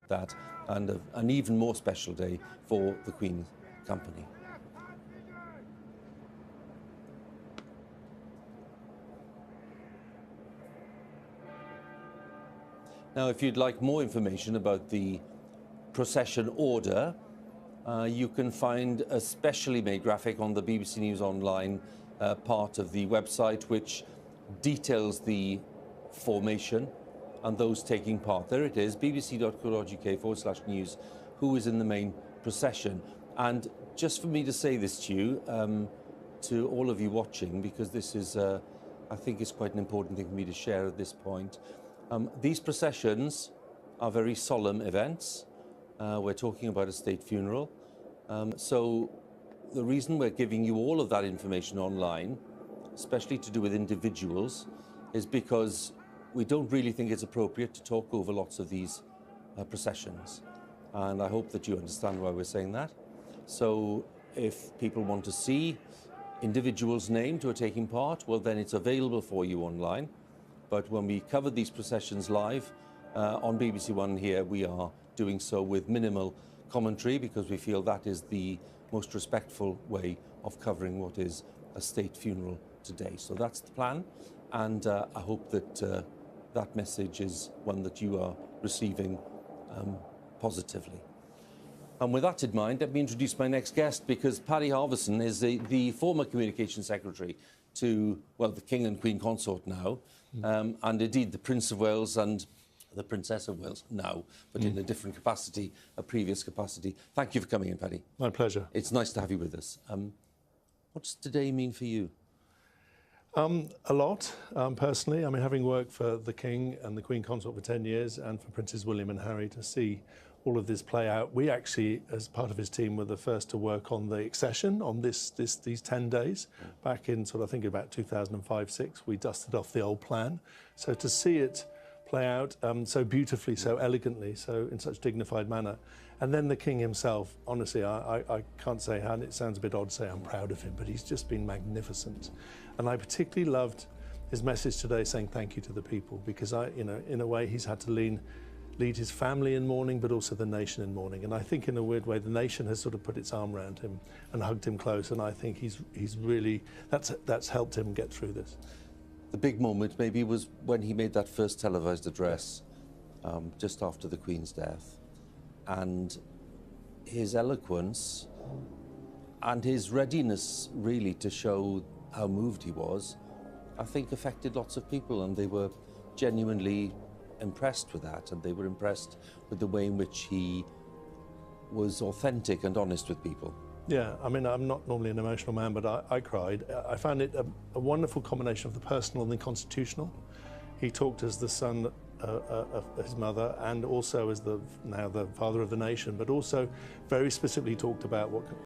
that, and an even more special day for the Queen's company. Now, if you'd like more information about the procession order, you can find a specially made graphic on the BBC News Online part of the website, which details the formation and those taking part. There it is, bbc.co.uk/news, who is in the main procession. And just for me to say this to you, to all of you watching, because this is, I think it's quite an important thing for me to share at this point. These processions are very solemn events. We're talking about a state funeral. So the reason we're giving you all of that information online, especially to do with individuals, is because we don't really think it's appropriate to talk over lots of these processions. And I hope that you understand why we're saying that. So if people want to see individuals named who are taking part, well, then it's available for you online. But when we cover these processions live on BBC One here, we are doing so with minimal commentary, because we feel that is the most respectful way of covering what is a state funeral today. So that's the plan, and I hope that that message is one that you are receiving positively. And with that in mind, let me introduce my next guest, because Paddy Harverson is the former Communications Secretary to, well, the King and Queen Consort now, and indeed the Prince of Wales and the Princess of Wales now, but in a different capacity, a previous capacity. Thank you for coming in, Paddy. My pleasure. It's nice to have you with us. What does today mean for you? A lot, personally. I mean, having worked for the King and the Queen Consort for 10 years and for Princes William and Harry, to see all of this play out. We actually, as part of his team, were the first to work on the accession on these 10 days. Back in I think about 2005-06, we dusted off the old plan. So to see it play out so beautifully, so elegantly, so in such dignified manner. And then the King himself, honestly, I can't say how, and it sounds a bit odd to say I'm proud of him, but he's just been magnificent. And I particularly loved his message today saying thank you to the people, because in a way he's had to lead his family in mourning, but also the nation in mourning. And I think in a weird way, the nation has sort of put its arm around him and hugged him close. And I think he's really, that's helped him get through this. The big moment maybe was when he made that first televised address just after the Queen's death. And his eloquence and his readiness really to show how moved he was, I think affected lots of people, and they were genuinely impressed with that, and they were impressed with the way in which he was authentic and honest with people. Yeah, I mean, I'm not normally an emotional man, but I cried. I found it a wonderful combination of the personal and the constitutional. He talked as the son of his mother, and also as now the father of the nation, but also very specifically talked about what